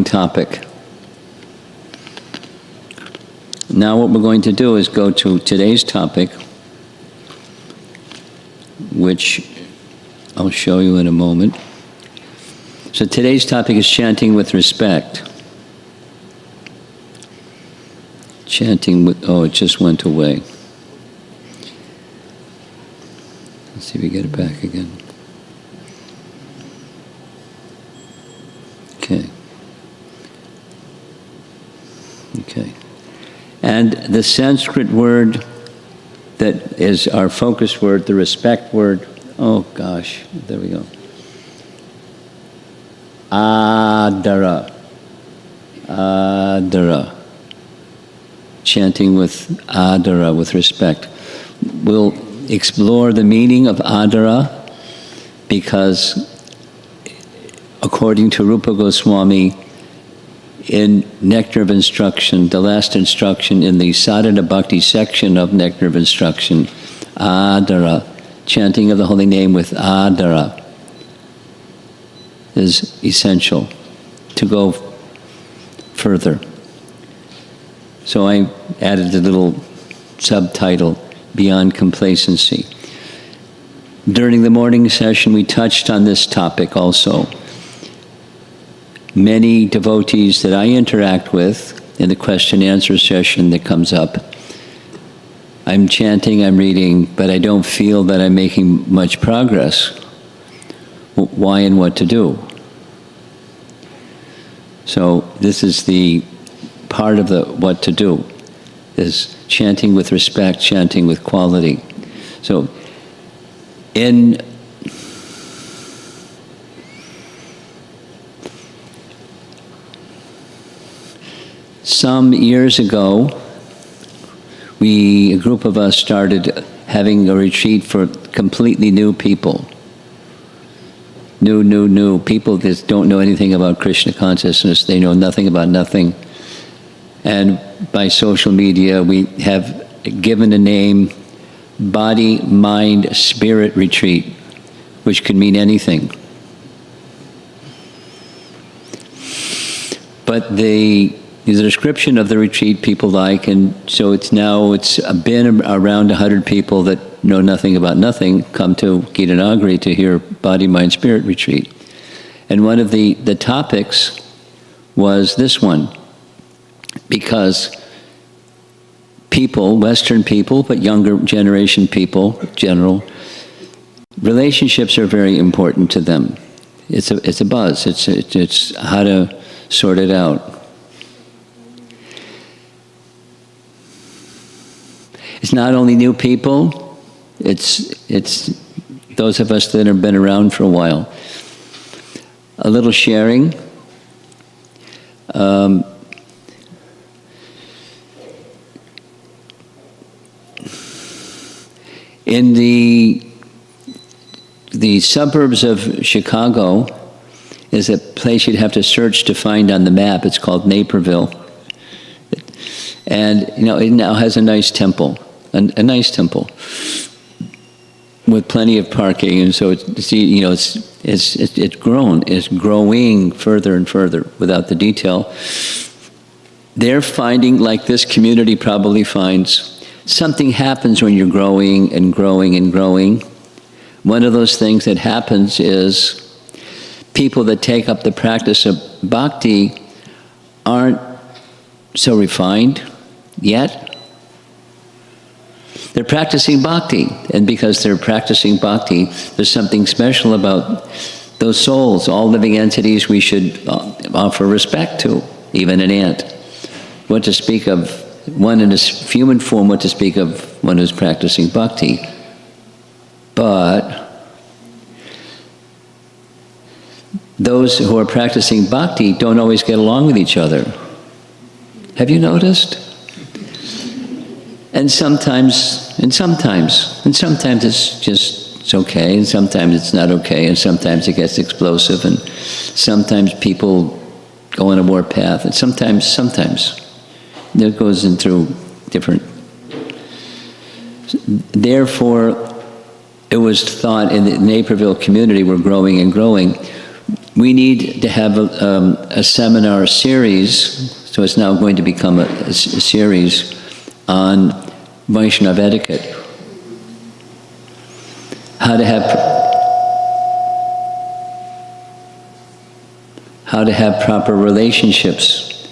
topic. Now what we're going to do is go to today's topic, which I'll show you in a moment. So today's topic is chanting with respect. Chanting with, oh, it just went away. Let's see if we get it back again. Okay. And the Sanskrit word that is our focus word, the respect word, oh gosh, there we go. Adara. Adara. Chanting with adara, with respect. We'll explore the meaning of adara because according to Rupa Goswami, in Nectar of Instruction, the last instruction in the Sadhana Bhakti section of Nectar of Instruction, adara, chanting of the holy name with adara, is essential to go further. So I added a little subtitle, Beyond Complacency. During the morning session, we touched on this topic also. Many devotees that I interact with in the question-answer session that comes up, I'm chanting, I'm reading, but I don't feel that I'm making much progress. Why and what to do? So this is the part of the what to do, is chanting with respect, chanting with quality. So in some years ago, a group of us started having a retreat for completely new people. New people that don't know anything about Krishna consciousness. They know nothing about nothing. And by social media, we have given a name, Body, Mind, Spirit Retreat, which could mean anything. But the description of the retreat people like, and so it's been around 100 people that know nothing about nothing come to Gitanagari to hear Body, Mind, Spirit Retreat. And one of the topics was this one, because people, Western people, but younger generation people, general, relationships are very important to them. It's a buzz. It's how to sort it out. It's not only new people, it's those of us that have been around for a while. A little sharing. In the suburbs of Chicago is a place you'd have to search to find on the map. It's called Naperville. And it now has a nice temple. A nice temple with plenty of parking, and so it's growing further and further without the detail. They're finding, like this community probably finds, something happens when you're growing and growing and growing. One of those things that happens is people that take up the practice of bhakti aren't so refined yet. They're practicing bhakti, and because they're practicing bhakti, there's something special about those souls, all living entities we should offer respect to, even an ant. What to speak of one in his human form, what to speak of one who's practicing bhakti. But those who are practicing bhakti don't always get along with each other. Have you noticed? And sometimes it's okay, and sometimes it's not okay, and sometimes it gets explosive, and sometimes people go on a warpath, and sometimes it goes in through different. Therefore, it was thought in the Naperville community, we're growing and growing, we need to have a seminar series, so it's now going to become a series on Vaishnava etiquette. How to have proper relationships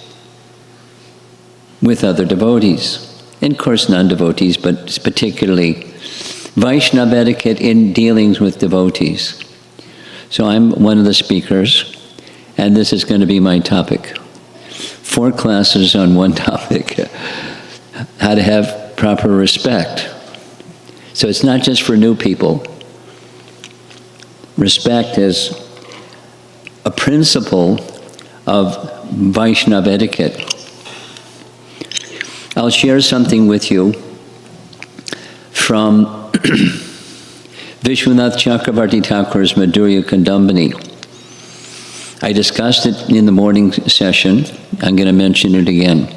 with other devotees. And of course non-devotees, but particularly Vaishnava etiquette in dealings with devotees. So I'm one of the speakers, and this is going to be my topic. 4 classes on one topic. How to have proper respect. So it's not just for new people. Respect is a principle of Vaishnava etiquette. I'll share something with you from Vishwanath Chakravarti Thakur's Madhurya Kandambini. I discussed it in the morning session. I'm going to mention it again.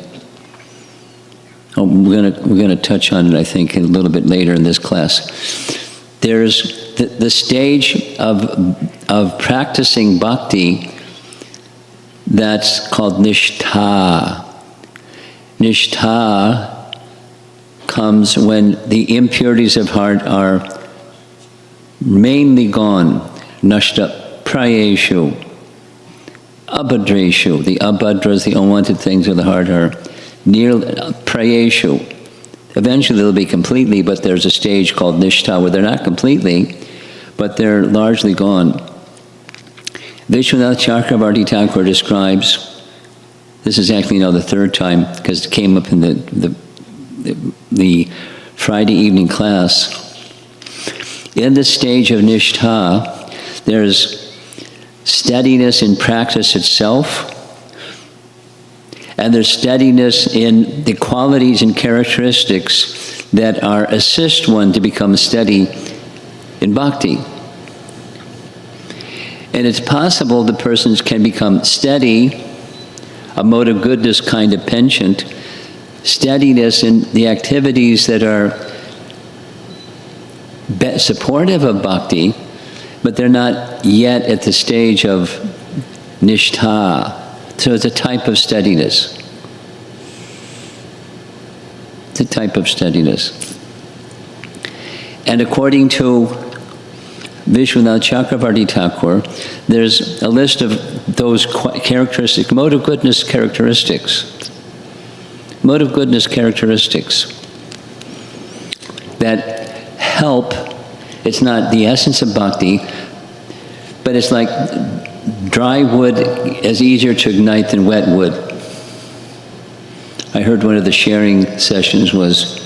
We're going to touch on it, I think, a little bit later in this class. There's the stage of practicing bhakti that's called nishtha. Nishtha comes when the impurities of heart are mainly gone. Nashta prayeshu, abhadreshu. The abhadras, the unwanted things of the heart, are near prayeshu. Eventually they'll be completely, but there's a stage called nishtha where they're not completely, but they're largely gone. Vishwanath Chakravarti Thakur describes, this is actually now the 3rd time, because it came up in the Friday evening class. In the stage of nishtha, there's steadiness in practice itself, and there's steadiness in the qualities and characteristics that assist one to become steady in bhakti. And it's possible the persons can become steady, a mode of goodness kind of penchant, steadiness in the activities that are supportive of bhakti, but they're not yet at the stage of nishtha. So it's a type of steadiness. It's a type of steadiness. And according to Vishwanath Chakravarti Thakur, there's a list of those characteristics, mode of goodness characteristics. Mode of goodness characteristics that help. It's not the essence of bhakti, but it's like dry wood is easier to ignite than wet wood. I heard one of the sharing sessions was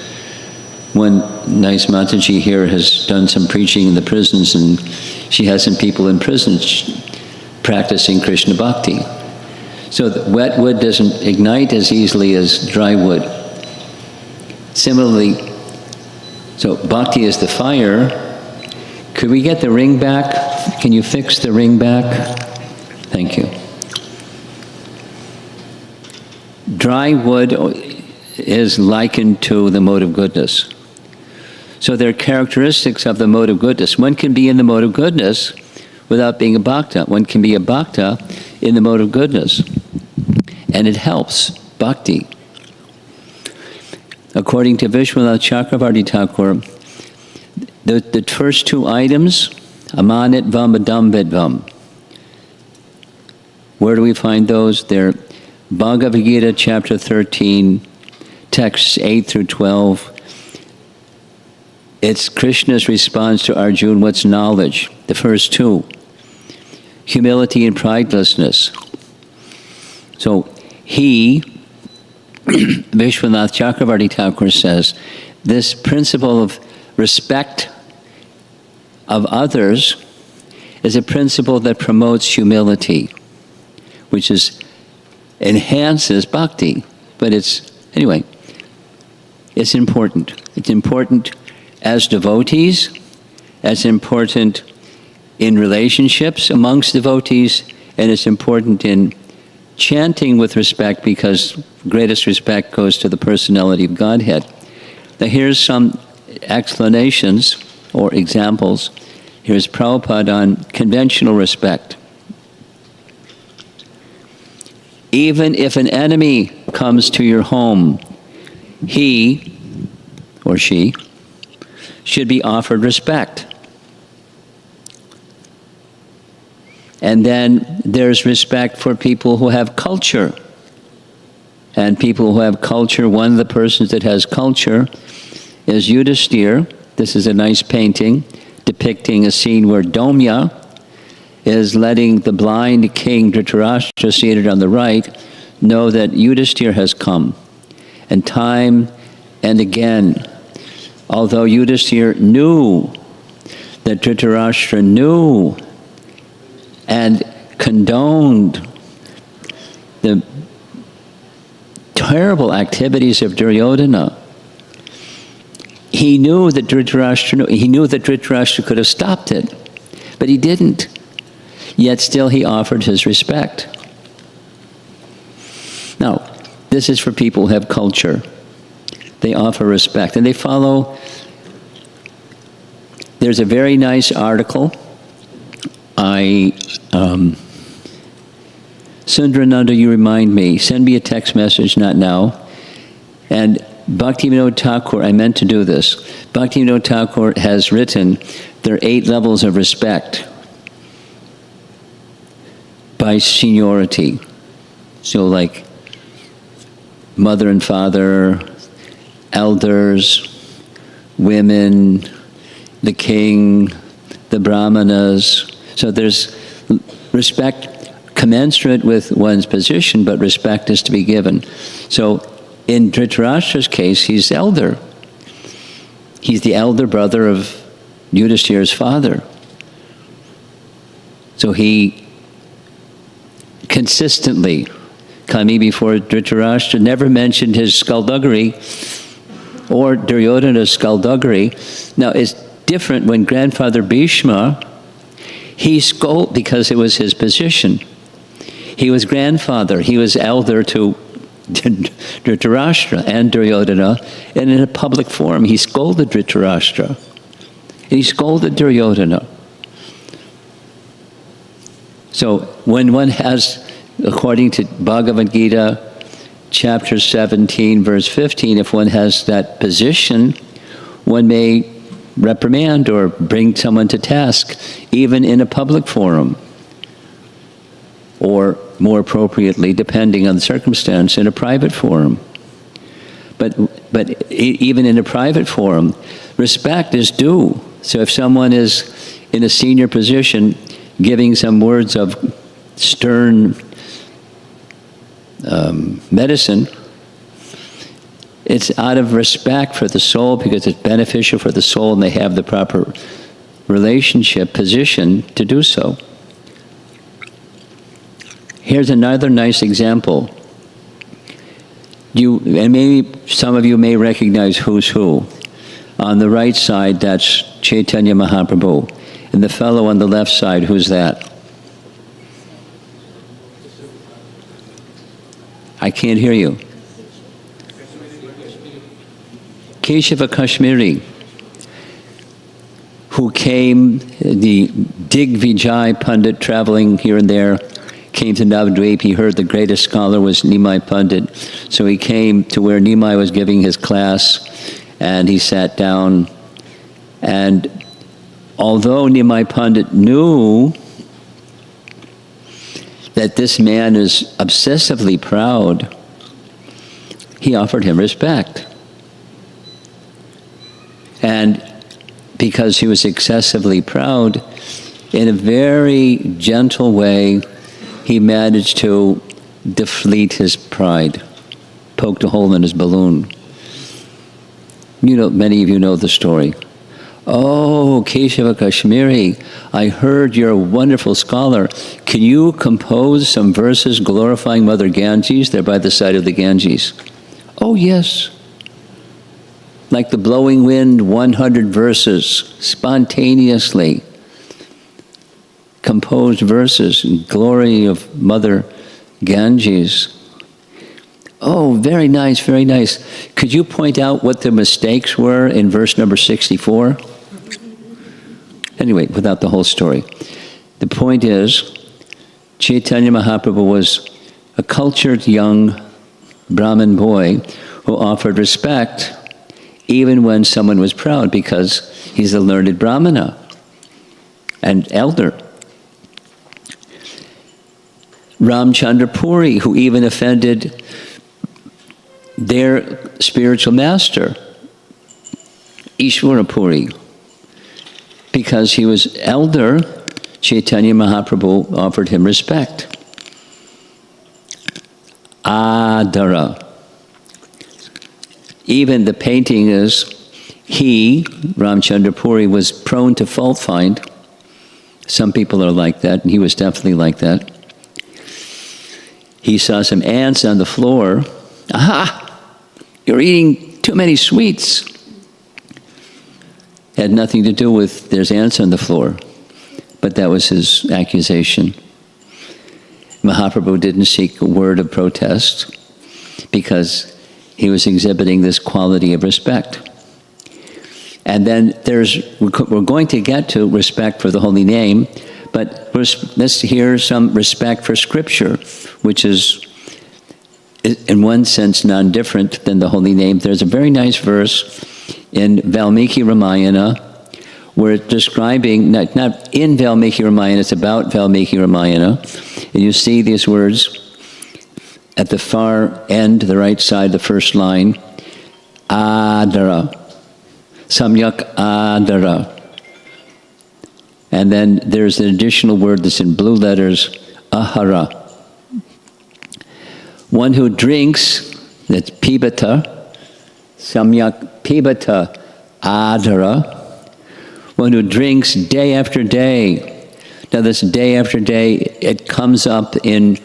one nice Mataji here has done some preaching in the prisons, and she has some people in prisons practicing Krishna bhakti. So the wet wood doesn't ignite as easily as dry wood. Similarly, so bhakti is the fire. Could we get the ring back? Can you fix the ring back? Thank you. Dry wood is likened to the mode of goodness. So there are characteristics of the mode of goodness. One can be in the mode of goodness without being a bhakta. One can be a bhakta in the mode of goodness. And it helps bhakti. According to Vishwanath Chakravarti Thakur, the first 2 items, amanitvam, adamvidvam. Where do we find those? They're Bhagavad Gita, chapter 13, texts 8 through 12. It's Krishna's response to Arjuna, what's knowledge? The first 2. Humility and pridelessness. So he, Vishwanath Chakravarti Thakur says, this principle of respect of others is a principle that promotes humility, which enhances bhakti. But it's important. It's important as devotees, as important in relationships amongst devotees, and it's important in chanting with respect, because greatest respect goes to the personality of Godhead. Now here's some explanations or examples. Here's Prabhupada on conventional respect. even if an enemy comes to your home, he or she should be offered respect. And then there's respect for people who have culture. And people who have culture, one of the persons that has culture is Yudhisthira. This is a nice painting depicting a scene where Domya is letting the blind king Dhritarashtra, seated on the right, know that Yudhisthira has come. And time and again, although Yudhisthira knew that Dhritarashtra knew and condoned the terrible activities of Duryodhana, he knew that Dhritarashtra could have stopped it, but he didn't. Yet still he offered his respect. Now, this is for people who have culture. They offer respect, and they follow. There's a very nice article. Sundarananda, you remind me. Send me a text message, not now. And Bhaktivinoda Thakur, I meant to do this. Bhaktivinoda Thakur has written, there are 8 levels of respect by seniority. So like mother and father, elders, women, the king, the brahmanas. So there's respect commensurate with one's position, but respect is to be given. So in Dhritarashtra's case, he's elder. He's the elder brother of Yudhisthira's father. So he consistently, coming before Dhritarashtra, never mentioned his skullduggery or Duryodhana's skullduggery. Now, it's different when grandfather Bhishma, he scolded because it was his position. He was grandfather. He was elder to Dhritarashtra and Duryodhana, and in a public forum, he scolded Dhritarashtra. And he scolded Duryodhana. So when one has, according to Bhagavad Gita, chapter 17, verse 15, if one has that position, one may reprimand or bring someone to task, even in a public forum, or more appropriately, depending on the circumstance, in a private forum. But even in a private forum, respect is due. So if someone is in a senior position, giving some words of stern medicine, it's out of respect for the soul, because it's beneficial for the soul and they have the proper relationship, position to do so. Here's another nice example. And maybe some of you may recognize who's who. On the right side, that's Chaitanya Mahaprabhu. And the fellow on the left side, who's that? I can't hear you. Keshava Kashmiri, who came, the Digvijay Pandit, traveling here and there, came to Navadvip. He heard the greatest scholar was Nimai Pandit. So he came to where Nimai was giving his class, and he sat down. And although Nimai Pandit knew that this man is obsessively proud, he offered him respect. And because he was excessively proud, in a very gentle way, he managed to deflate his pride, poked a hole in his balloon. You know, many of you know the story. Oh, Keshava Kashmiri, I heard you're a wonderful scholar. Can you compose some verses glorifying Mother Ganges? They're by the side of the Ganges. Oh, yes. Like the blowing wind, 100 verses, spontaneously. Composed verses in glory of Mother Ganges. Oh, very nice, very nice. Could you point out what the mistakes were in verse number 64? Anyway, without the whole story. The point is, Chaitanya Mahaprabhu was a cultured young Brahmin boy who offered respect even when someone was proud, because he's a learned Brahmana and elder. Ramchandra Puri, who even offended their spiritual master, Ishvara Puri, because he was elder. Chaitanya Mahaprabhu offered him respect. Adara. Even the painting is, he, Ramchandra Puri, was prone to fault find. Some people are like that, and he was definitely like that. He saw some ants on the floor. Aha! You're eating too many sweets. Had nothing to do with there's ants on the floor, but that was his accusation. Mahaprabhu didn't seek a word of protest because he was exhibiting this quality of respect. And then we're going to get to respect for the holy name, but let's hear some respect for Scripture, which is, in one sense, non-different than the holy name. There's a very nice verse in Valmiki Ramayana where it's describing, not in Valmiki Ramayana, it's about Valmiki Ramayana, and you see these words at the far end, the right side, the first line, Adara, Samyak Adara. And then there's an additional word that's in blue letters, Ahara. One who drinks, that's Pibata, Samyak Pibata Adara. One who drinks day after day. Now this day after day, it comes up in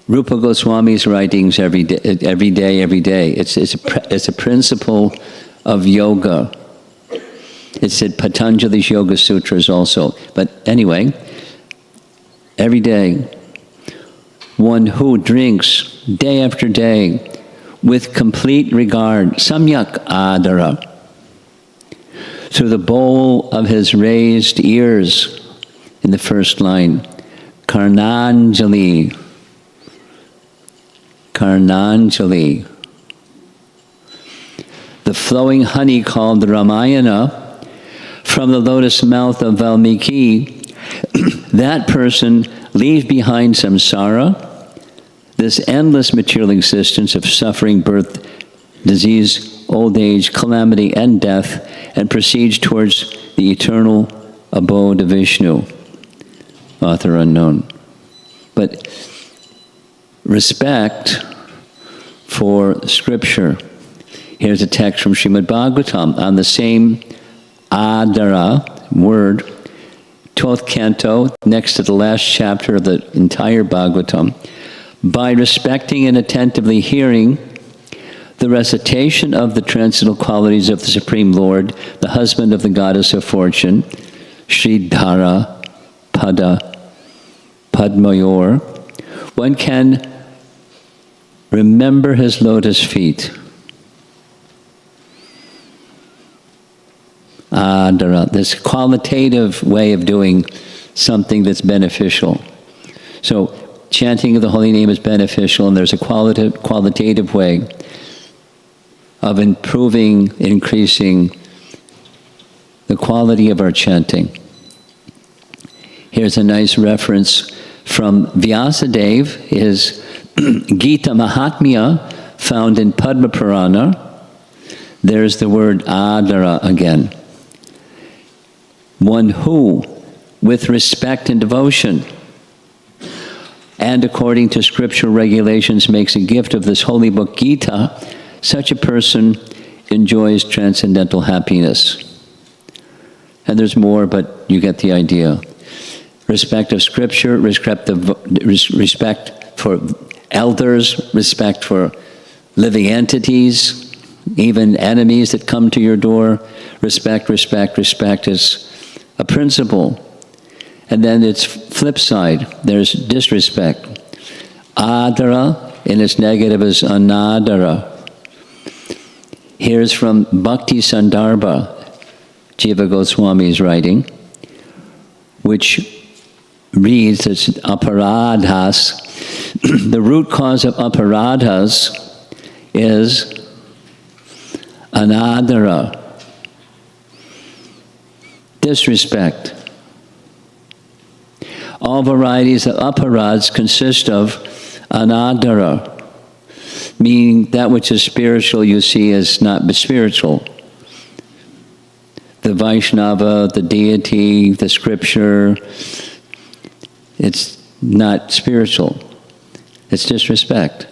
Rupa Goswami's writings every day. It's a principle of yoga. It's in Patanjali's Yoga Sutras also. But anyway, every day, one who drinks day after day with complete regard, samyak adara, through the bowl of his raised ears, in the first line, Karnanjali, Karnanjali. The flowing honey called the Ramayana from the lotus mouth of Valmiki, that person leaves behind samsara, this endless material existence of suffering, birth, disease, old age, calamity, and death, and proceeds towards the eternal abode of Vishnu. Author unknown. But respect for Scripture. Here's a text from Srimad Bhagavatam on the same adara word, 12th canto, next to the last chapter of the entire Bhagavatam. By respecting and attentively hearing the recitation of the transcendental qualities of the Supreme Lord, the husband of the goddess of fortune, Sridhara Pada Padmayor, one can remember his lotus feet. Adara, this qualitative way of doing something that's beneficial. So, chanting of the holy name is beneficial, and there's a qualitative way of improving, increasing the quality of our chanting. Here's a nice reference from Vyasadeva, his Gita Mahatmya, found in Padma Purana. There's the word adara again. One who, with respect and devotion, and according to scriptural regulations, makes a gift of this holy book Gita, such a person enjoys transcendental happiness. And there's more, but you get the idea. Respect of scripture, respect for elders, respect for living entities, even enemies that come to your door. Respect is a principle. And then its flip side, there's disrespect. Adara, in its negative, is anadara. Here's from Bhakti Sandarbha, Jiva Goswami's writing, which reads, it's aparadhas. The root cause of aparadhas is anadara, disrespect. All varieties of aparads consist of anadara, meaning that which is spiritual you see as not spiritual. The Vaishnava, the deity, the scripture, it's not spiritual. It's disrespect.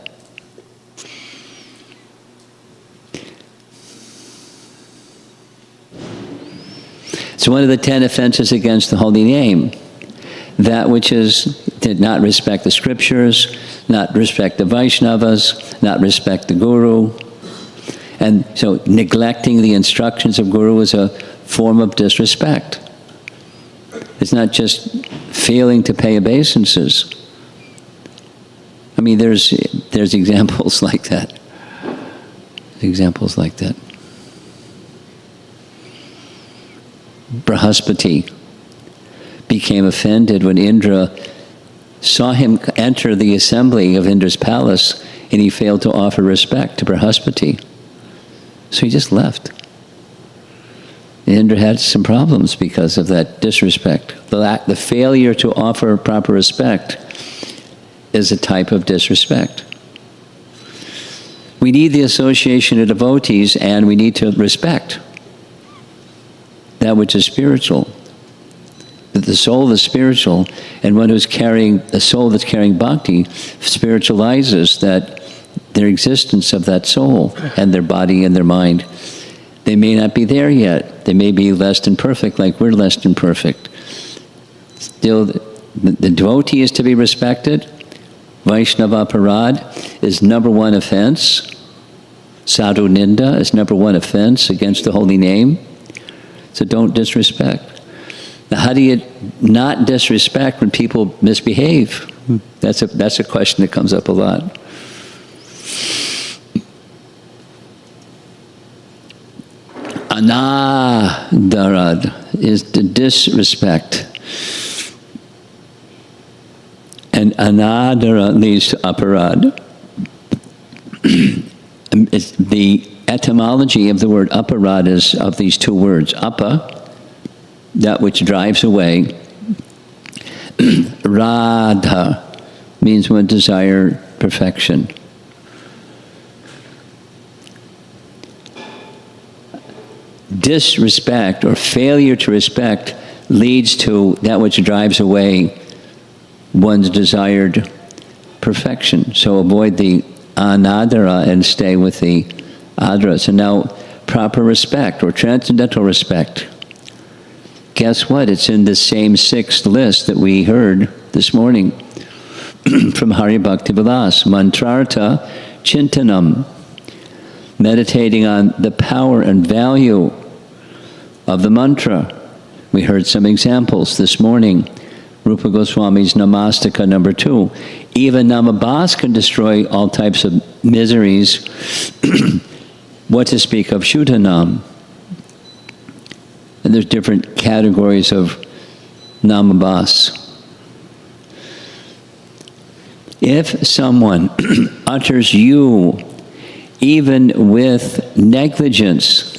It's one of the 10 offenses against the holy name. That which is to not respect the scriptures, not respect the Vaishnavas, not respect the Guru. And so neglecting the instructions of Guru is a form of disrespect. It's not just failing to pay obeisances. I mean, there's examples like that. Examples like that. Brahaspati became offended when Indra saw him enter the assembly of Indra's palace, and he failed to offer respect to Brahaspati. So he just left. Indra had some problems because of that disrespect. The failure to offer proper respect is a type of disrespect. We need the association of devotees, and we need to respect that which is spiritual. That the soul is spiritual, and one who's carrying a soul that's carrying bhakti spiritualizes that their existence of that soul and their body and their mind. They may not be there yet. They may be less than perfect, like we're less than perfect. Still, the devotee is to be respected. Vaishnava aparad is number one offense. Sadhu ninda is number one offense against the holy name. So don't disrespect. Now, how do you not disrespect when people misbehave? That's a question that comes up a lot. Anadarad is the disrespect. And anadara leads to aparad. It's the etymology of the word aparad is of these two words. Apa, that which drives away. Radha means one desire perfection. Disrespect or failure to respect leads to that which drives away one's desired perfection. So avoid the anadara and stay with the adara. So now, proper respect or transcendental respect. Guess what? It's in the same sixth list that we heard this morning from Hari Bhakti Vilas. Mantrartha Chintanam. Meditating on the power and value of the mantra. We heard some examples this morning. Rupa Goswami's Namastika number 2. Even Namabhas can destroy all types of miseries. What to speak of Shuddhanam? And there's different categories of Namabhas. If someone utters you, even with negligence,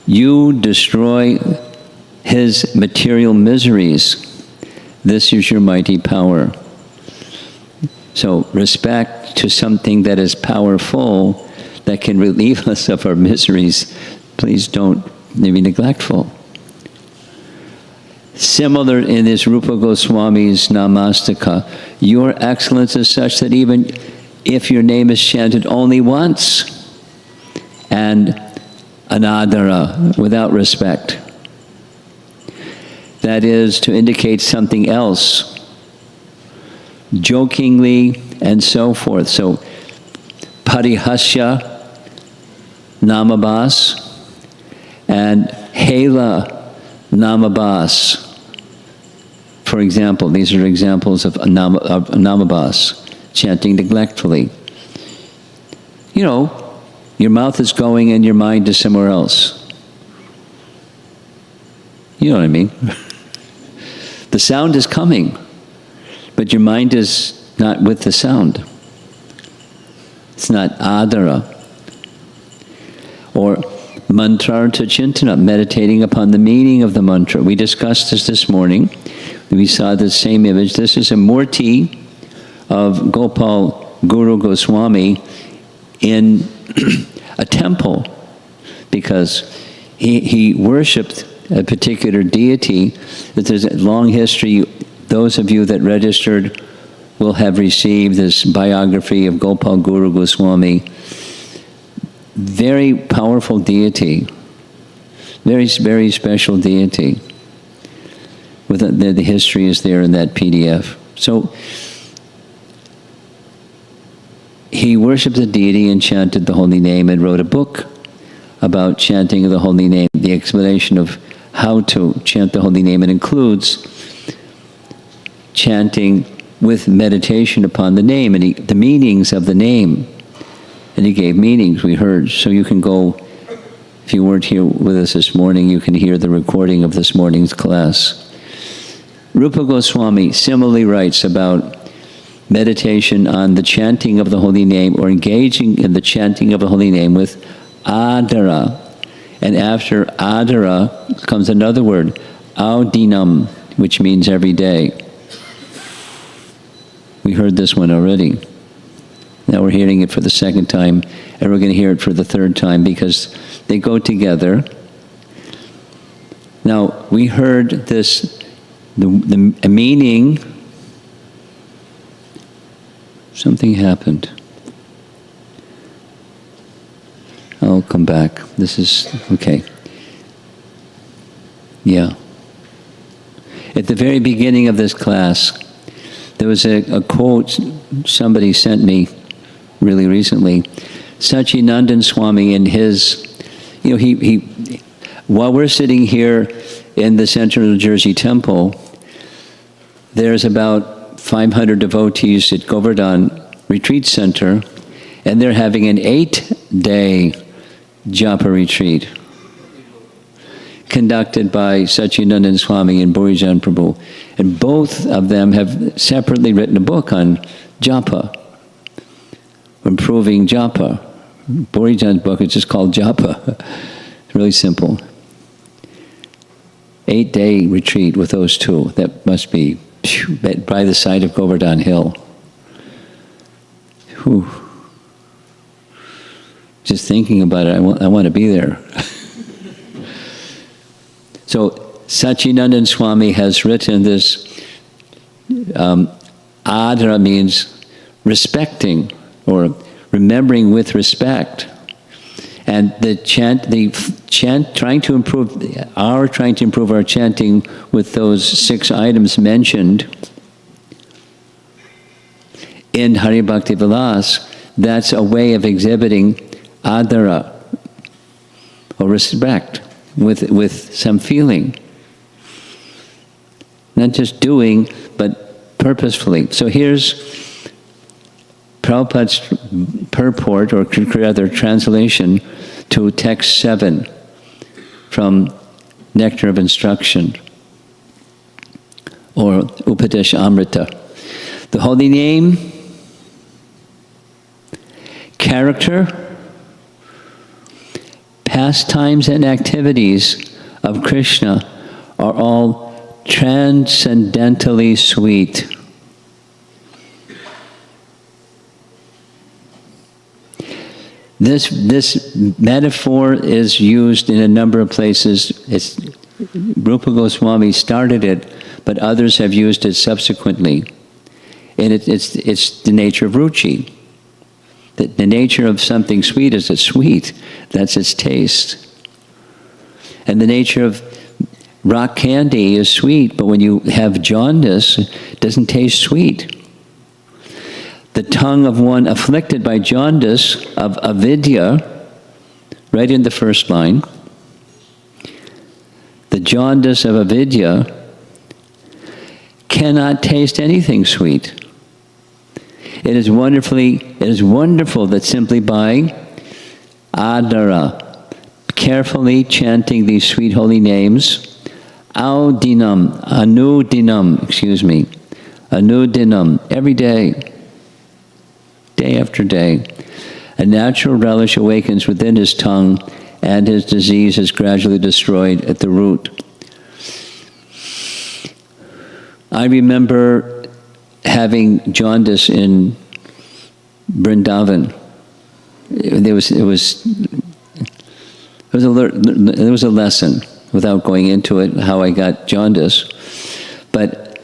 you destroy his material miseries. This is your mighty power. So respect to something that is powerful, that can relieve us of our miseries. Please don't be neglectful. Similar in this Rupa Goswami's Namastika, your excellence is such that even if your name is chanted only once, and anadara, without respect, that is to indicate something else, jokingly and so forth. So, parihasya, namabhas, and hela, namabhas. For example, these are examples of namabhas, chanting neglectfully. You know, your mouth is going and your mind is somewhere else. You know what I mean? The sound is coming, but your mind is not with the sound. It's not adara. Or mantrartha chintana, meditating upon the meaning of the mantra. We discussed this morning. We saw the same image. This is a murti of Gopal Guru Goswami in a temple, because he worshipped a particular deity. There's a long history. Those of you that registered will have received this biography of Gopal Guru Goswami. Very powerful deity. Very, very special deity. With the history is there in that PDF. So he worshipped the deity and chanted the holy name and wrote a book about chanting of the holy name. The explanation of how to chant the holy name. It includes chanting with meditation upon the name and the meanings of the name. And he gave meanings, we heard. So you can go, if you weren't here with us this morning, you can hear the recording of this morning's class. Rupa Goswami similarly writes about meditation on the chanting of the holy name, or engaging in the chanting of the holy name with adara. And after adara comes another word, audinam, which means every day. We heard this one already. Now we're hearing it for the second time, and we're going to hear it for the third time, because they go together. Now, we heard this, the meaning. Something happened. I'll come back. This is, okay. Yeah. At the very beginning of this class, there was a quote somebody sent me really recently. Satchidananda Swami in his, he while we're sitting here in the Central New Jersey Temple, there's about 500 devotees at Govardhan Retreat Center, and they're having an 8-day japa retreat conducted by Satchidananda Swami and Burijan Prabhu. And both of them have separately written a book on japa, improving japa. Burijan's book is just called Japa. It's really simple. 8-day retreat with those two. That must be by the side of Govardhan Hill. Whew. Just thinking about it, I want to be there. So Satchidananda Swami has written this. Adara means respecting, or remembering with respect. And trying to improve our chanting with those 6 items mentioned in Hari Bhakti Vilas, that's a way of exhibiting adara, or respect, with some feeling. Not just doing, but purposefully. So here's Prabhupada's purport, or rather translation, to text 7 from Nectar of Instruction, or Upadesha Amrita. The holy name, character, pastimes and activities of Krishna are all transcendentally sweet. This metaphor is used in a number of places. Rupa Goswami started it, but others have used it subsequently. And it's the nature of ruchi. The nature of something sweet is it's sweet. That's its taste. And the nature of rock candy is sweet, but when you have jaundice, it doesn't taste sweet. The tongue of one afflicted by jaundice, of avidya, right in the first line, the jaundice of avidya cannot taste anything sweet. It is wonderful that simply by adara, carefully chanting these sweet holy names, audinam, anudinam, every day, day after day. A natural relish awakens within his tongue, and his disease is gradually destroyed at the root. I remember having jaundice in Vrindavan. There was a lesson, without going into it, how I got jaundice. But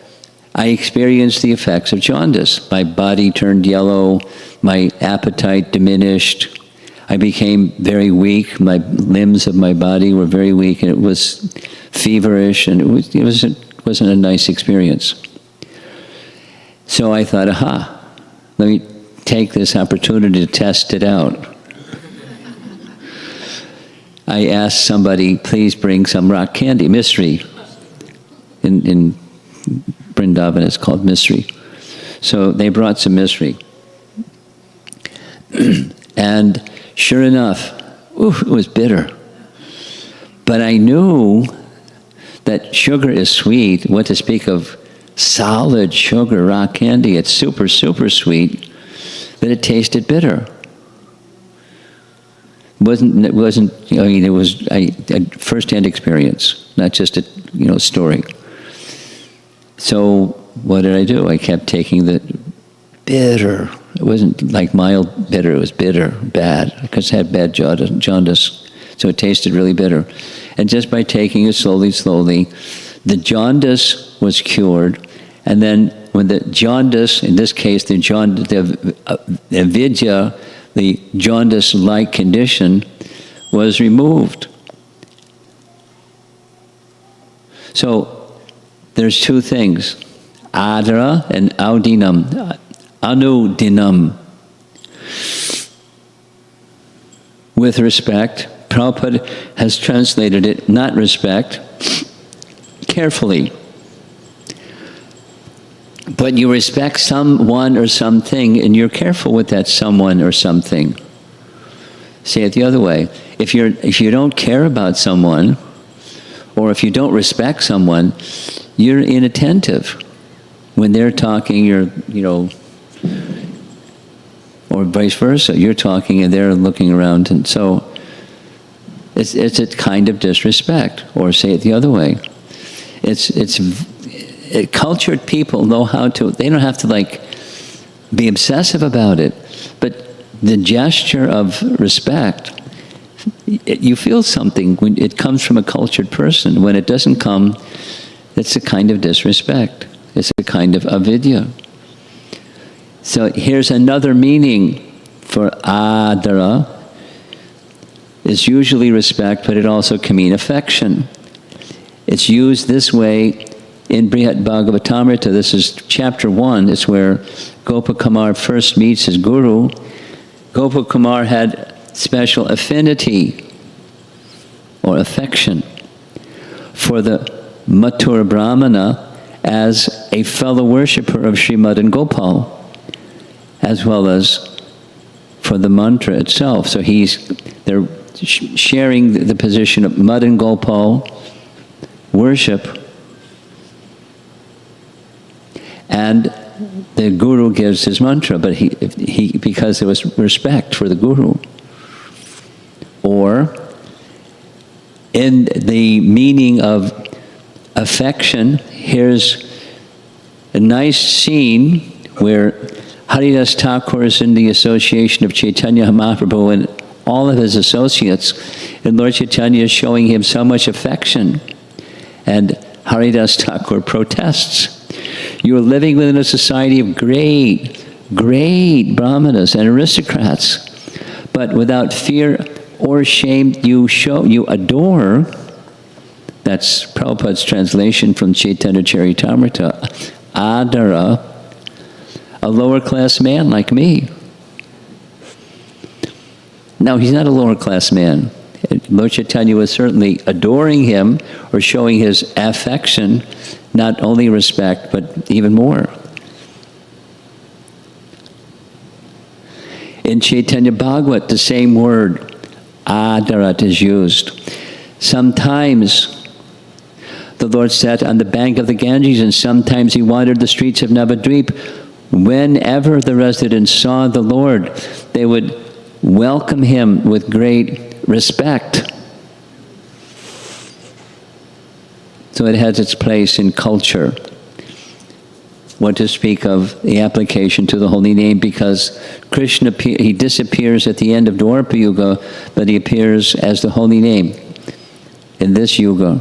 I experienced the effects of jaundice. My body turned yellow, my appetite diminished, I became very weak, my limbs of my body were very weak, and it was feverish, and it wasn't a nice experience. So I thought, aha, let me take this opportunity to test it out. I asked somebody, please bring some rock candy, mystery. In Vrindavan, it's called mystery. So they brought some mystery. And sure enough, it was bitter. But I knew that sugar is sweet. What to speak of solid sugar, rock candy? It's super, super sweet. But it tasted bitter. It wasn't. I mean, it was a first-hand experience, not just a story. So what did I do? I kept taking the bitter. It wasn't like mild bitter. It was bitter, bad, because it had bad jaundice. So it tasted really bitter. And just by taking it slowly, the jaundice was cured. And then when the jaundice, in this case, the avidya, the jaundice-like condition, was removed. So there's two things, adara and audinam. Anudinam. With respect, Prabhupada has translated it, not respect, carefully. But you respect someone or something, and you're careful with that someone or something. Say it the other way. If you don't care about someone, or if you don't respect someone, you're inattentive. When they're talking, you're, or vice versa. You're talking and they're looking around, and so it's a kind of disrespect. Or say it the other way. Cultured people know how to. They don't have to be obsessive about it, but the gesture of respect, you feel something when it comes from a cultured person. When it doesn't come, it's a kind of disrespect. It's a kind of avidya. So here's another meaning for adara. It's usually respect, but it also can mean affection. It's used this way in Brihat Bhagavatamrita. This is chapter 1. It's where Gopakumar first meets his guru. Gopakumar had special affinity or affection for the Mathura Brahmana as a fellow worshipper of Sri Madan Gopal, as well as for the mantra itself. So they're sharing the position of Madan Gopal worship, and the guru gives his mantra, but he because there was respect for the guru. Or in the meaning of affection, here's a nice scene where Haridas Thakur is in the association of Chaitanya Mahaprabhu and all of his associates, and Lord Chaitanya is showing him so much affection. And Haridas Thakur protests. You are living within a society of great brahmanas and aristocrats, but without fear or shame you adore. That's Prabhupada's translation from Chaitanya Charitamrita. Adara, a lower class man like me. Now, he's not a lower class man. Lord Chaitanya was certainly adoring him or showing his affection, not only respect, but even more. In Chaitanya Bhagavat, the same word, adarat, is used. Sometimes the Lord sat on the bank of the Ganges, and sometimes he wandered the streets of Navadvip. Whenever the residents saw the Lord, they would welcome him with great respect. So it has its place in culture. What to speak of the application to the holy name, because Krishna, he disappears at the end of Dwapara Yuga, but he appears as the holy name in this yuga.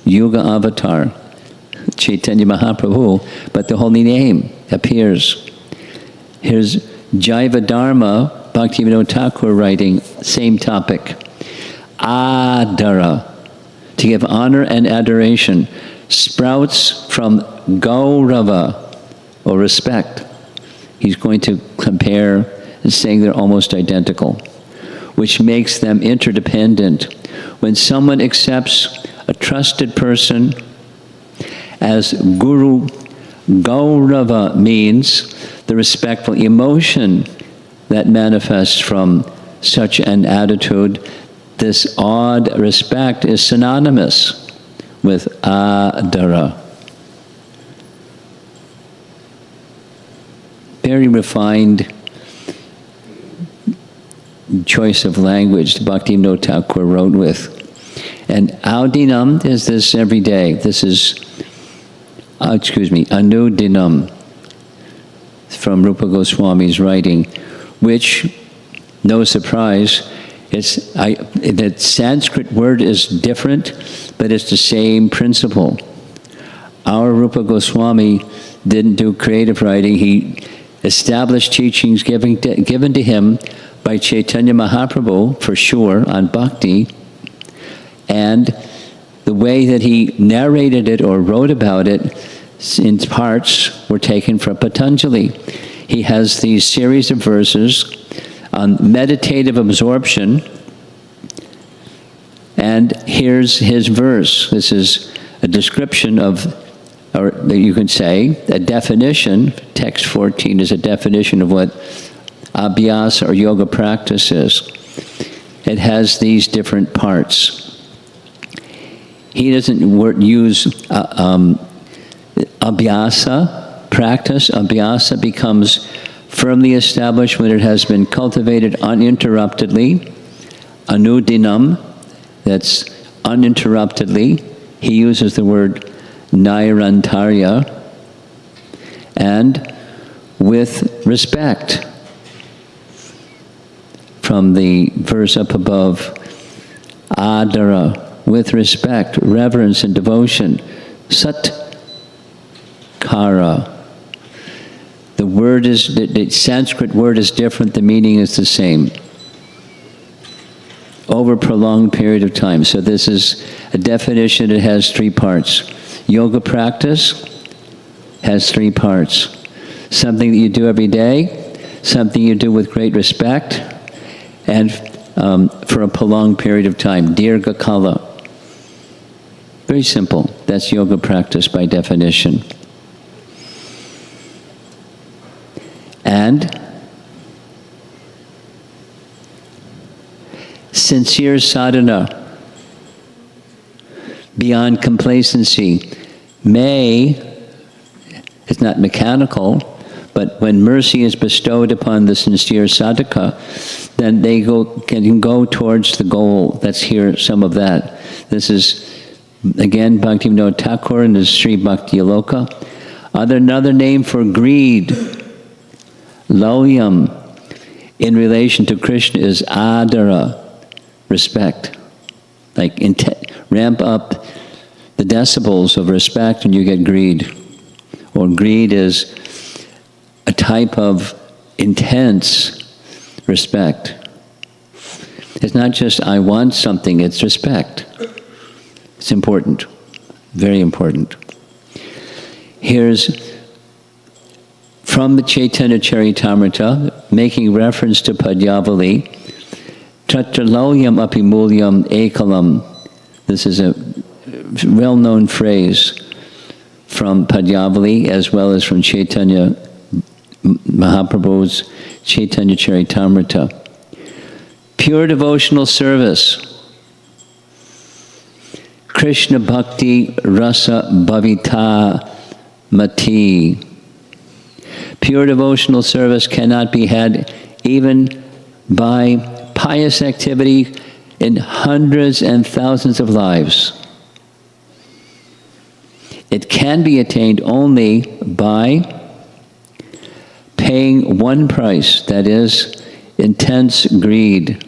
Yuga avatar, Chaitanya Mahaprabhu, but the holy name appears. Here's Jaiva Dharma, Bhaktivinoda Thakur writing, same topic. Adara, to give honor and adoration, sprouts from Gaurava, or respect. He's going to compare and saying they're almost identical, which makes them interdependent. When someone accepts a trusted person as Guru, Gaurava means the respectful emotion that manifests from such an attitude. This odd respect is synonymous with adara. Very refined choice of language Bhaktivinoda Thakur wrote with. And Audinam is this every day. This is, Anudinam, from Rupa Goswami's writing, which, no surprise, the Sanskrit word is different, but it's the same principle. Our Rupa Goswami didn't do creative writing. He established teachings given to him by Chaitanya Mahaprabhu, for sure, on bhakti, and the way that he narrated it or wrote about it in parts were taken from Patanjali. He has these series of verses on meditative absorption, and here's his verse. This is a description of, or you could say, a definition. Text 14 is a definition of what abhyasa or yoga practice is. It has these different parts. He doesn't use abhyasa practice. Abhyasa becomes firmly established when it has been cultivated uninterruptedly. Anudinam, that's uninterruptedly. He uses the word nairantarya, and with respect. From the verse up above, adara, with respect, reverence, and devotion. Satkara. The word is, the Sanskrit word is different, the meaning is the same. Over a prolonged period of time. So this is a definition that has three parts. Yoga practice has three parts. Something that you do every day, something you do with great respect, and for a prolonged period of time. Dirgha kala. Very simple. That's yoga practice by definition. And sincere sadhana, beyond complacency, it's not mechanical, but when mercy is bestowed upon the sincere sadhaka, then they can go towards the goal. Let's hear some of that. This is, again, Bhaktivinoda Thakur in the Sri Bhakti Aloka. Another name for greed, loyam, in relation to Krishna is adara, respect. Like ramp up the decibels of respect and you get greed. Or greed is a type of intense respect. It's not just I want something, it's respect. It's important, very important. Here's from the Chaitanya Charitamrita, making reference to Padyavali, Tatraloyam apimulyam ekalam. This is a well-known phrase from Padyavali as well as from Chaitanya Mahaprabhu's Chaitanya Charitamrita. Pure devotional service. Krishna Bhakti Rasa Bhavita Mati. Pure devotional service cannot be had even by pious activity in hundreds and thousands of lives. It can be attained only by paying one price, that is, intense greed.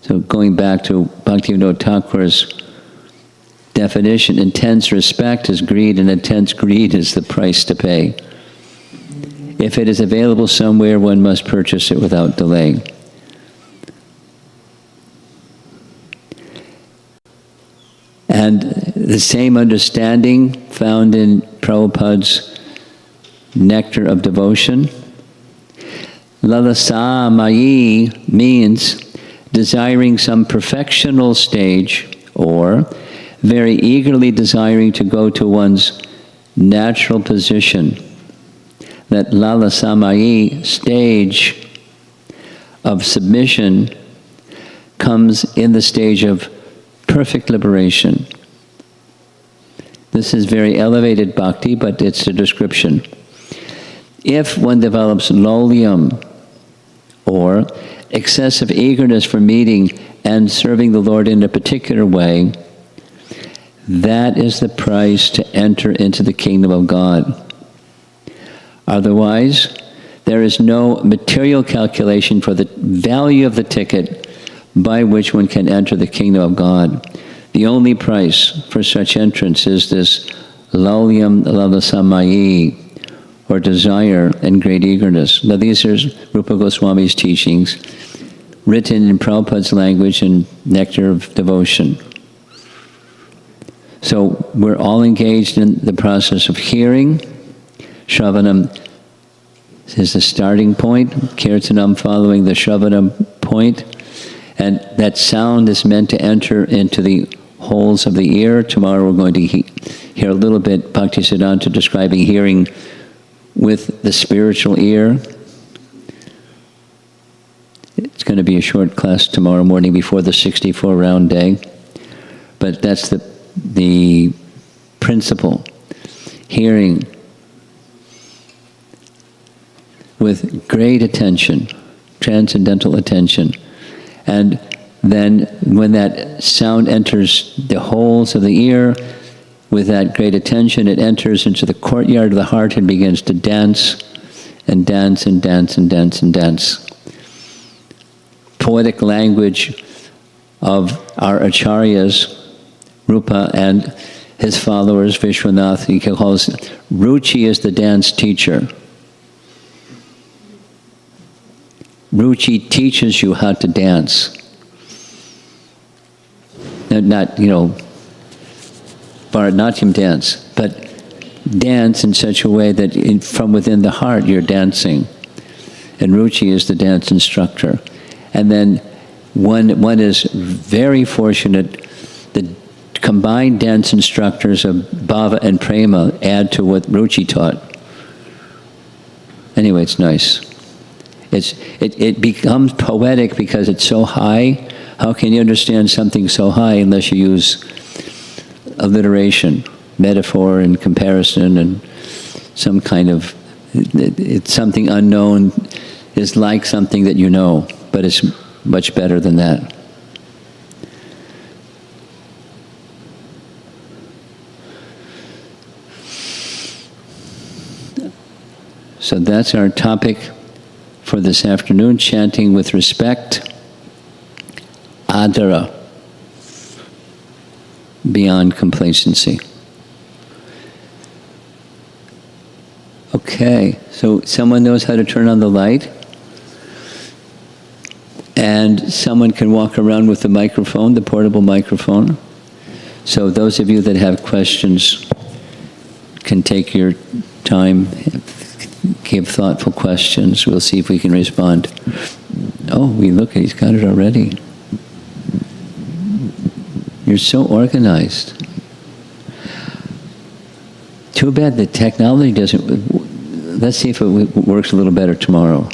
So going back to Bhaktivinoda Thakur's definition, intense respect is greed, and intense greed is the price to pay. If it is available somewhere, one must purchase it without delay. And the same understanding found in Prabhupada's Nectar of Devotion. Lalasa Mayi means desiring some perfectional stage, or very eagerly desiring to go to one's natural position. That Lalasa stage of submission comes in the stage of perfect liberation. This is very elevated bhakti, but it's a description. If one develops lolium, or excessive eagerness for meeting and serving the Lord in a particular way, that is the price to enter into the kingdom of God. Otherwise, there is no material calculation for the value of the ticket by which one can enter the kingdom of God. The only price for such entrance is this lolium lalasamayi, or desire and great eagerness. Now these are Rupa Goswami's teachings, written in Prabhupada's language in Nectar of Devotion. So we're all engaged in the process of hearing. Shravanam is the starting point, Kirtanam following the Shravanam point, and that sound is meant to enter into the holes of the ear. Tomorrow we're going to hear a little bit Bhaktisiddhanta describing hearing with the spiritual ear. It's going to be a short class tomorrow morning before the 64-round day, but that's the principle. Hearing with great attention, transcendental attention. And then when that sound enters the holes of the ear, with that great attention, it enters into the courtyard of the heart and begins to dance, and dance, and dance, and dance, and dance. Poetic language of our acharyas, Rupa and his followers, Vishwanath, he calls Ruchi is the dance teacher. Ruchi teaches you how to dance. Not, Bharatanatyam dance, but dance in such a way that from within the heart you're dancing. And Ruchi is the dance instructor. And then one is very fortunate. The combined dance instructors of Bhava and Prema add to what Ruchi taught. Anyway, it's nice. It becomes poetic because it's so high. How can you understand something so high unless you use alliteration, metaphor, and comparison, and some kind of, it's something unknown is like something that you know, but it's much better than that. So that's our topic for this afternoon, chanting with respect, adara, beyond complacency. Okay, so someone knows how to turn on the light, and someone can walk around with the microphone, the portable microphone. So those of you that have questions can take your time, give thoughtful questions. We'll see if we can respond. Oh, he's got it already. You're so organized. Too bad the technology doesn't. Let's see if it works a little better tomorrow.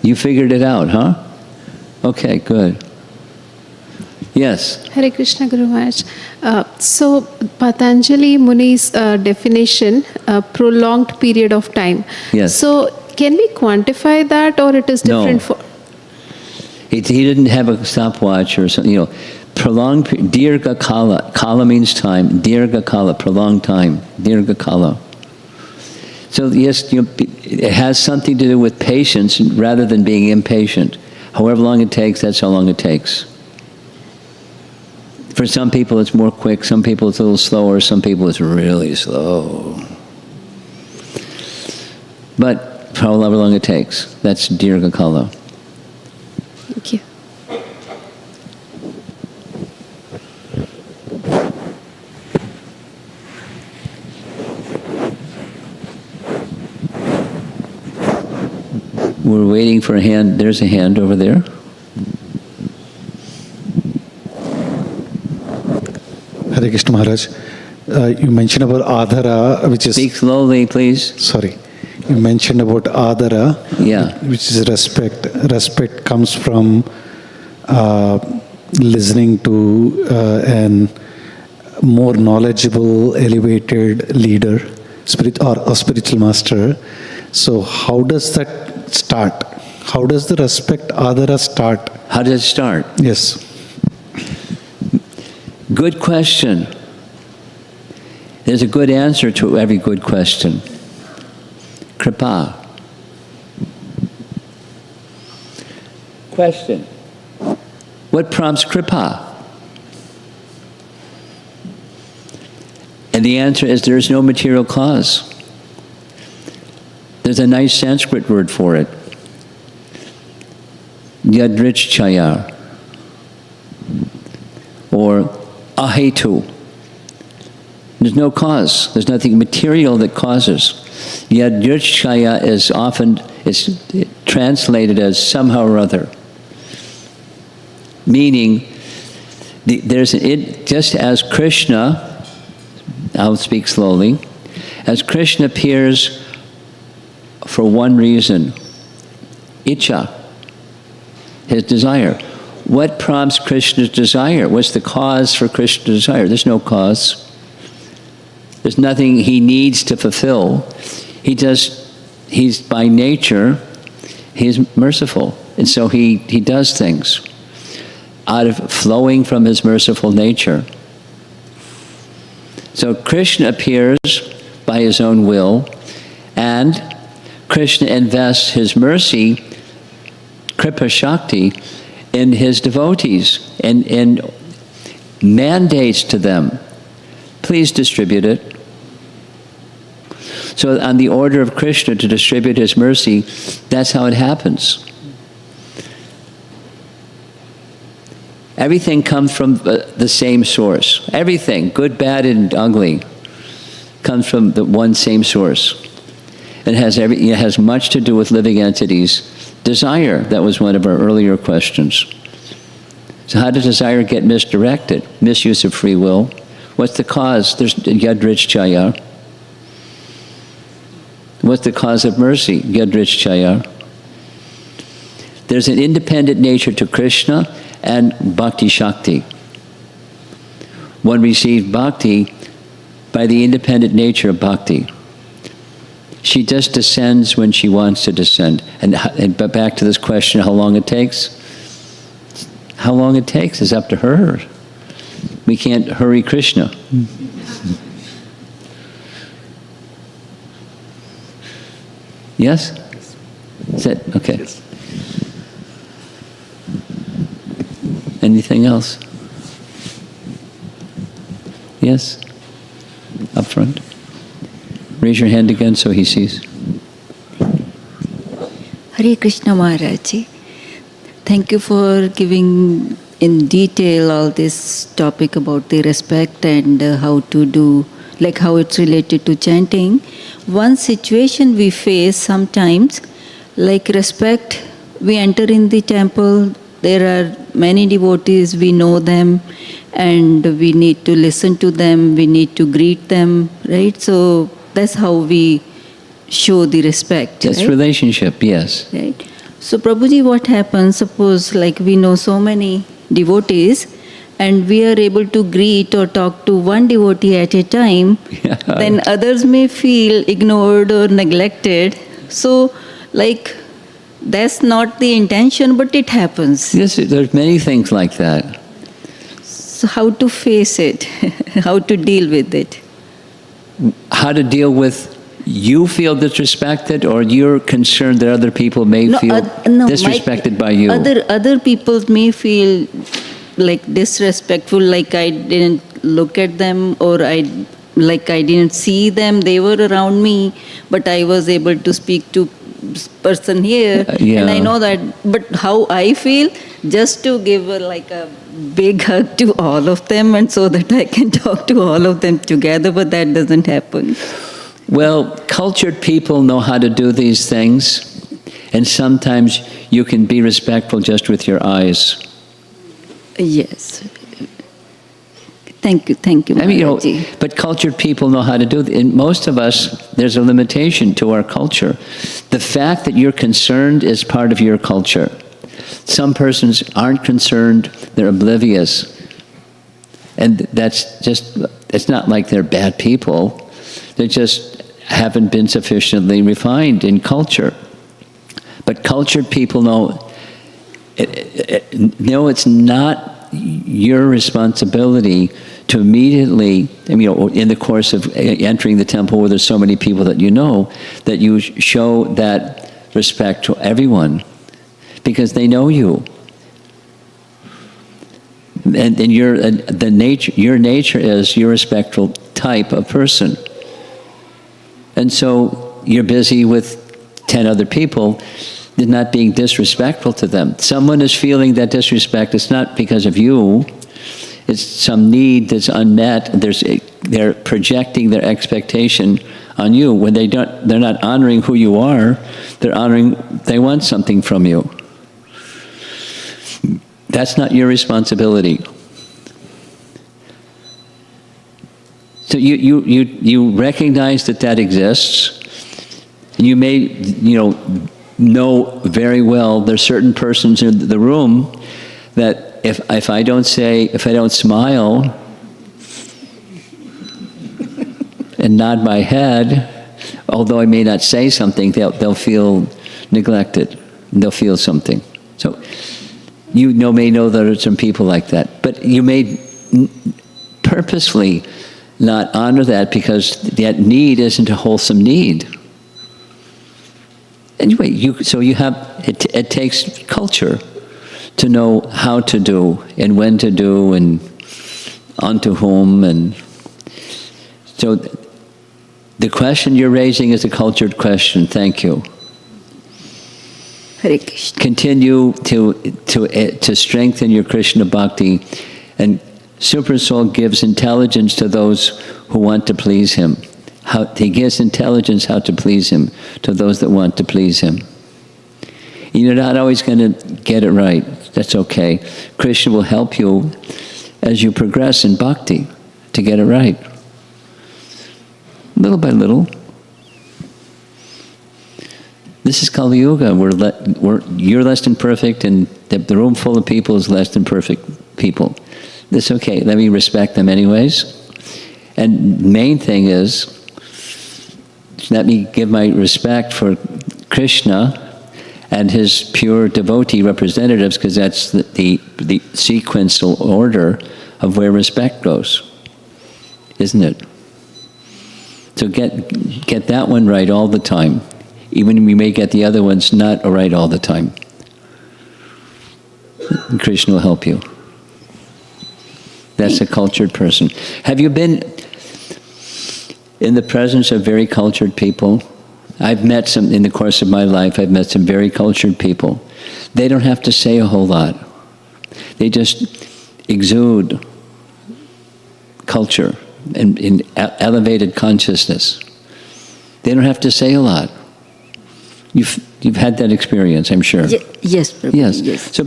You figured it out, huh? Okay, good. Yes. Hare Krishna Guru Maharaj. So Patanjali Muni's definition, prolonged period of time. Yes. So can we quantify that, or it is different No. for? He didn't have a stopwatch or something, prolonged, dirgha kala. Kala means time. Dirgha kala, prolonged time. Dirgha kala. So yes, it has something to do with patience rather than being impatient. However long it takes, that's how long it takes. For some people it's more quick, some people it's a little slower, some people it's really slow. But however long it takes, that's dirgha kala. Thank you. We're waiting for a hand. There's a hand over there. Hare Krishna Maharaj, you mentioned about adhara, which is... Speak slowly, please. Sorry. You mentioned about adhara, Yeah. which is respect. Respect comes from listening to an more knowledgeable, elevated leader, or a spiritual master. So how does that start? How does the respect adhara start? How does it start? Yes. Good question. There's a good answer to every good question. Kripa. Question. What prompts kripa? And the answer is there's no material cause. There's a nice Sanskrit word for it. Yadrichchaya. Or ahetu. There's no cause. There's nothing material that causes. Yadrichchaya is often translated as somehow or other. Meaning, just as Krishna, I'll speak slowly, as Krishna appears for one reason, Icha, his desire. What prompts Krishna's desire? What's the cause for Krishna's desire? There's no cause. There's nothing he needs to fulfill. He's by nature, he's merciful. And so he does things out of flowing from his merciful nature. So Krishna appears by his own will, and Krishna invests his mercy, Kripa Shakti, in his devotees and mandates to them, please distribute it. So on the order of Krishna to distribute his mercy, that's how it happens. Everything comes from the same source. Everything, good, bad, and ugly, comes from the one same source. It has much to do with living entities. Desire, that was one of our earlier questions. So how does desire get misdirected? Misuse of free will. What's the cause? There's Yadrichchaya. What's the cause of mercy? Yadrichchaya. There's an independent nature to Krishna and Bhakti Shakti. One receives Bhakti by the independent nature of Bhakti. She just descends when she wants to descend. But back to this question, how long it takes? How long it takes is up to her. We can't hurry Krishna. Yes? Is that okay? Yes. Anything else? Yes? Up front. Raise your hand again so he sees. Hare Krishna Maharaj. Thank you for giving in detail all this topic about the respect and how to do, like how it's related to chanting. One situation we face sometimes, like respect, we enter in the temple, there are many devotees, we know them, and we need to listen to them, we need to greet them, right? So that's how we show the respect. That's right? relationship, yes. Right. So Prabhuji, what happens, suppose like we know so many devotees and we are able to greet or talk to one devotee at a time, Yeah. then others may feel ignored or neglected. So, like, that's not the intention, but it happens. Yes, there's many things like that. So, how to face it? How to deal with it? How to deal with you feel disrespected, or you're concerned that other people may feel disrespected by you? Other people may feel like disrespectful, like I didn't look at them, or I didn't see them. They were around me, but I was able to speak to person here, Yeah. and I know that. But how I feel, just to give a big hug to all of them, and so that I can talk to all of them together, but that doesn't happen. Well, cultured people know how to do these things, and sometimes you can be respectful just with your eyes. Yes. Thank you, I mean, Maharaji. but cultured people know how to do it. And most of us, there's a limitation to our culture. The fact that you're concerned is part of your culture. Some persons aren't concerned, they're oblivious. And that's just, it's not like they're bad people. They just haven't been sufficiently refined in culture. But cultured people know, it's not your responsibility to immediately, in the course of entering the temple where there's so many people that you know, that you show that respect to everyone, because they know you. And your nature is you're a respectful type of person. And so you're busy with 10 other people, not being disrespectful to them. Someone is feeling that disrespect, it's not because of you, it's some need that's unmet. They're projecting their expectation on you. When they're not honoring who you are, they want something from you. That's not your responsibility. So you recognize that exists. You may, know very well there's certain persons in the room that if I don't smile and nod my head, although I may not say something, they'll feel neglected. They'll feel something. So may know there are some people like that, but you may purposely not honor that because that need isn't a wholesome need. Anyway, it takes culture to know how to do and when to do and onto whom. And so the question you're raising is a cultured question. Thank you. Hare Krishna. Continue to strengthen your Krishna bhakti, and Super Soul gives intelligence to those who want to please him. He gives intelligence how to please him to those that want to please him. You're not always going to get it right. That's okay. Krishna will help you as you progress in bhakti to get it right. Little by little. This is Kali Yuga. You're less than perfect, and the room full of people is less than perfect people. That's okay. Let me respect them anyways. And main thing is, let me give my respect for Krishna and his pure devotee representatives, because that's the sequential order of where respect goes, isn't it? So get that one right all the time, even we may get the other ones not right all the time. And Krishna will help you. That's a cultured person. Have you been in the presence of very cultured people? I've met some, in the course of my life, I've met some very cultured people. They don't have to say a whole lot. They just exude culture and in elevated consciousness. They don't have to say a lot. You've had that experience, I'm sure. Yes, Prabhuji. Yes. So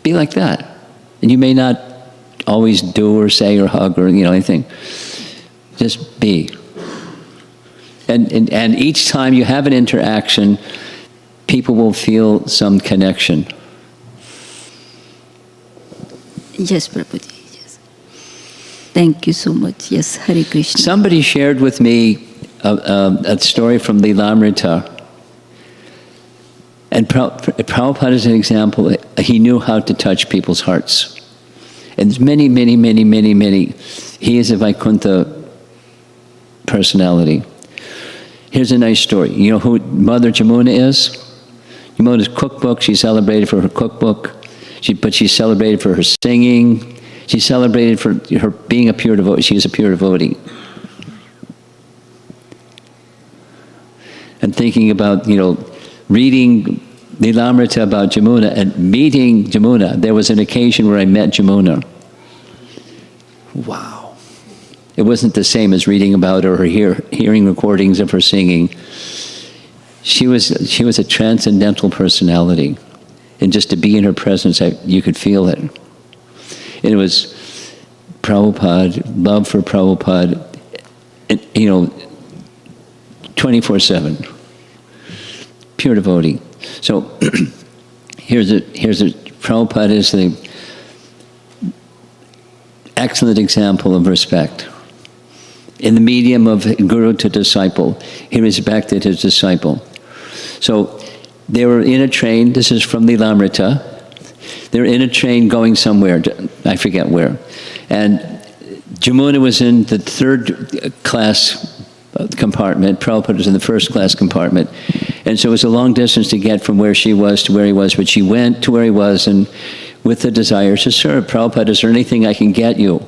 be like that. And you may not always do or say or hug or anything. Just be. And each time you have an interaction, people will feel some connection. Yes, Prabhuji. Thank you so much. Yes, Hare Krishna. Somebody shared with me a story from Lilamrita. And Prabhupada is an example. He knew how to touch people's hearts. And there's many, many, many, many, many. He is a Vaikuntha personality. Here's a nice story. You know who Mother Jamuna is? Jamuna's cookbook. She's celebrated for her cookbook. But she's celebrated for her singing. She's celebrated for her being a pure devotee. She is a pure devotee. And thinking about, reading Lilamrita about Jamuna and meeting Jamuna. There was an occasion where I met Jamuna. Wow. It wasn't the same as reading about her or hearing recordings of her singing. She was a transcendental personality. And just to be in her presence, you could feel it. And it was Prabhupada, love for Prabhupada, 24/7. Pure devotee. So here's a Prabhupada is the excellent example of respect. In the medium of guru to disciple, he respected his disciple. So they were in a train, this is from Lilamrita, they were in a train going somewhere, I forget where. And Jamuna was in the third class compartment, Prabhupada was in the first class compartment. And so it was a long distance to get from where she was to where he was, but she went to where he was and with the desire to serve. Prabhupada, is there anything I can get you?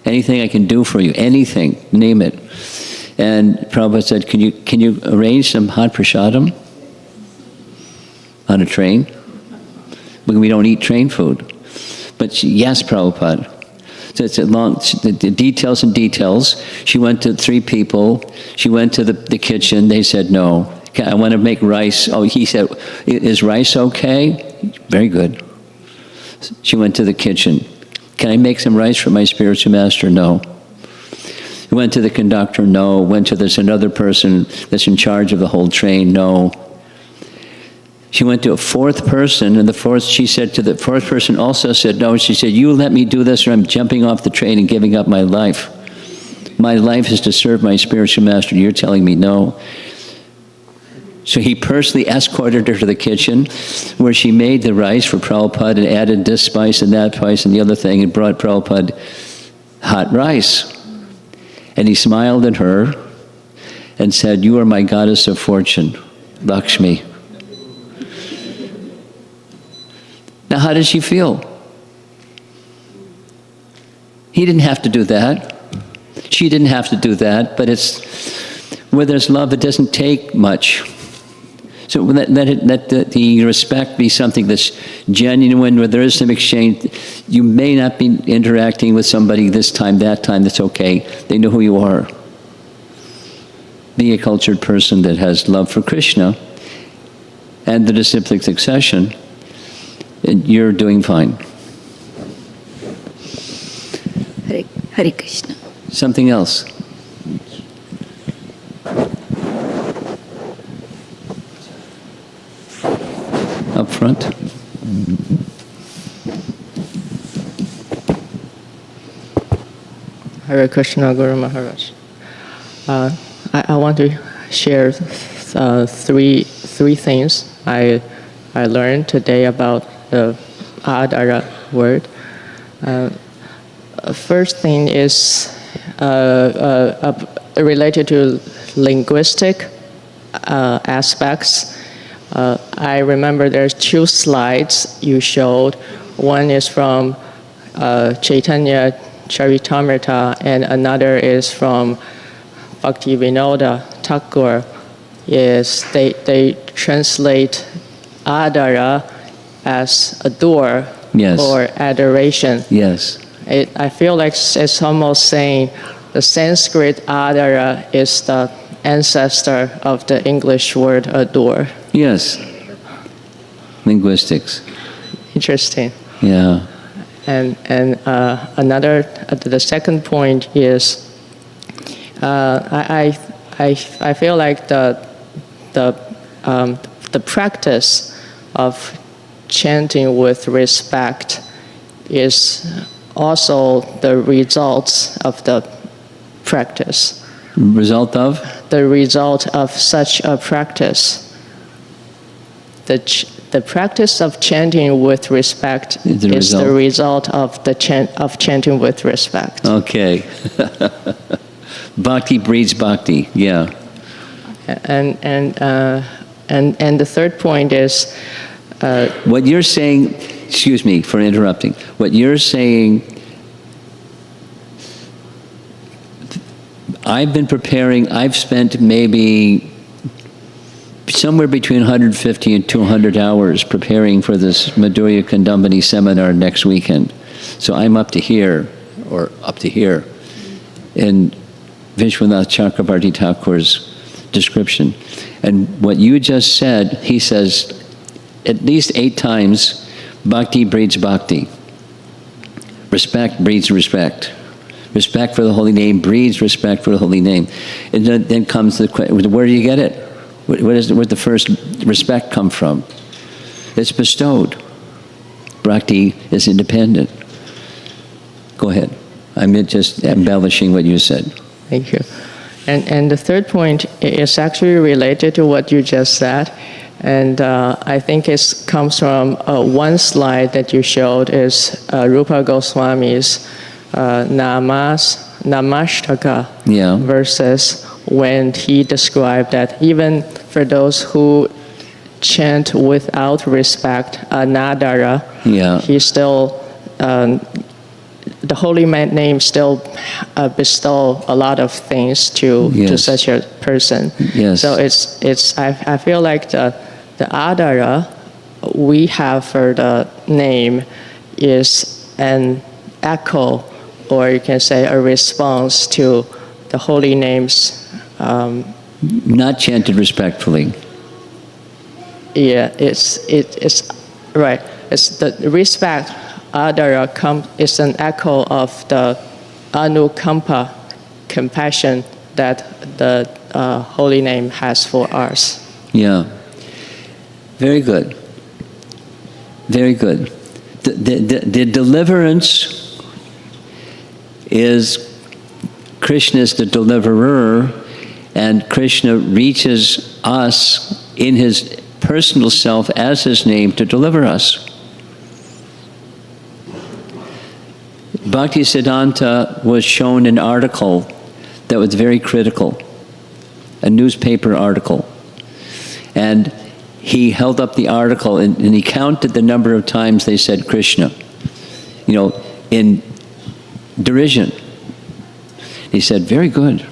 Anything I can do for you? Anything, name it. And Prabhupada said, can you arrange some hot prasadam on a train? We don't eat train food. But yes, Prabhupada. So it's the details and details. She went to 3 people. She went to the kitchen. They said, no. I want to make rice. Oh, he said, is rice okay? Very good. She went to the kitchen. Can I make some rice for my spiritual master? No. Went to the conductor? No. Went to another person that's in charge of the whole train? No. She went to a 4th person, and she said to the 4th person also said no. She said, you let me do this or I'm jumping off the train and giving up my life. My life is to serve my spiritual master. You're telling me no. So he personally escorted her to the kitchen where she made the rice for Prabhupada and added this spice and that spice and the other thing and brought Prabhupada hot rice. And he smiled at her and said, you are my goddess of fortune, Lakshmi. Now, how does she feel? He didn't have to do that. She didn't have to do that, but where there's love, it doesn't take much. So let the respect be something that's genuine, where there is some exchange. You may not be interacting with somebody this time, that time, that's okay. They know who you are. Be a cultured person that has love for Krishna and the disciplic succession, and you're doing fine. Hare Krishna. Something else. Up front. Hare Krishna, Guru Maharaj. I want to share three things I learned today about the Adara word. First thing is related to linguistic aspects. I remember there's 2 slides you showed. One is from Chaitanya Charitamrita, and another is from Bhaktivinoda Thakur. Yes, they translate adara as adore, yes, or adoration. Yes. I feel like it's almost saying the Sanskrit adara is the ancestor of the English word adore. Yes. Linguistics. Interesting. Yeah. And the second point is, I feel like the practice of chanting with respect is also the results of the practice. Result of? The result of such a practice. The practice of chanting with respect is the result of chanting with respect. Okay. Bhakti breeds bhakti. Yeah. And the third point is what you're saying. Excuse me for interrupting. What you're saying. I've been preparing. I've spent maybe somewhere between 150 and 200 hours preparing for this Madhurya Kandambani seminar next weekend. So I'm up to here in Vishwanath Chakrabarti Thakur's description. And what you just said, he says at least 8 times, bhakti breeds bhakti. Respect breeds respect. Respect for the holy name breeds respect for the holy name. And then comes the question, where do you get it? Where'd the first respect come from? It's bestowed. Bhakti is independent. Go ahead. I'm just embellishing what you said. Thank you. And the third point is actually related to what you just said. And I think it comes from one slide that you showed is Rupa Goswami's Namashtaka verses when he described that even for those who chant without respect, anadara, he still, the holy name still bestow a lot of things to such a person. Yes. So I feel like the adara we have for the name is an echo, or you can say a response to the holy name's not chanted respectfully. Yeah, it's right. It's the respect. Adara is an echo of the anukampa, compassion that the holy name has for us. Yeah. Very good. Very good. The deliverance is Krishna's the deliverer, and Krishna reaches us in his personal self as his name to deliver us. Bhaktisiddhanta was shown an article that was very critical, a newspaper article. And he held up the article and he counted the number of times they said Krishna, in derision. He said, very good.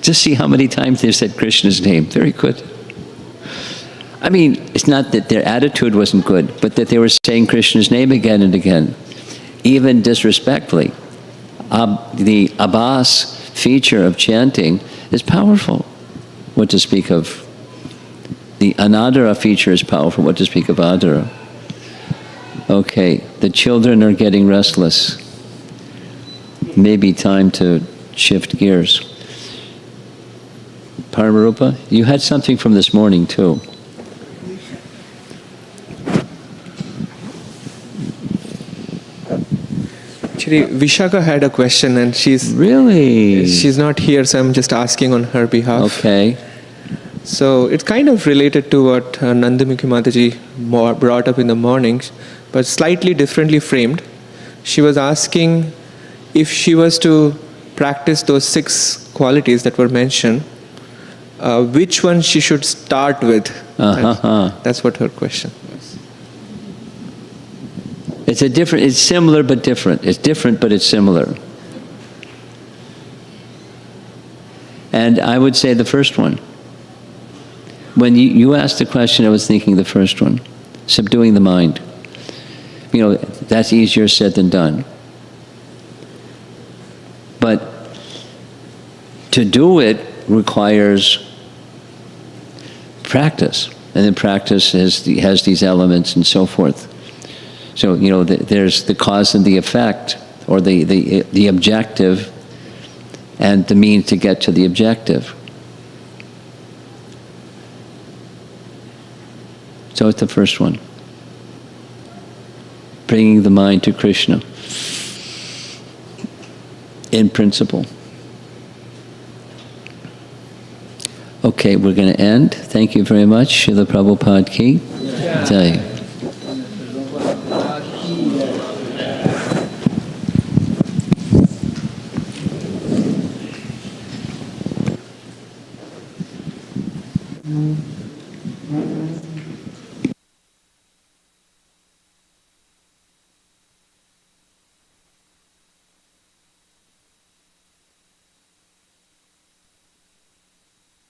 Just see how many times they've said Krishna's name. Very good. I mean, it's not that their attitude wasn't good, but that they were saying Krishna's name again and again, even disrespectfully. The Abbas feature of chanting is powerful. What to speak of? The Anadara feature is powerful. What to speak of Adara? Okay, the children are getting restless. Maybe time to shift gears. Paramarupa, you had something from this morning too. Actually, Vishaka had a question and she's not here, so I'm just asking on her behalf. Okay. So it's kind of related to what Nandamukhi Mataji brought up in the mornings, but slightly differently framed. She was asking if she was to practice those 6 qualities that were mentioned, which one she should start with. That's what her question was. It's similar but different. It's different but it's similar. And I would say the first one. When you asked the question, I was thinking the first one. Subduing the mind. That's easier said than done. But to do it requires practice. And then practice has these elements and so forth. So, there's the cause and the effect, or the objective, and the means to get to the objective. So it's the first one. bringing the mind to Krishna. In principle. Okay, we're going to end. Thank you very much. Srila Prabhupada ki jai.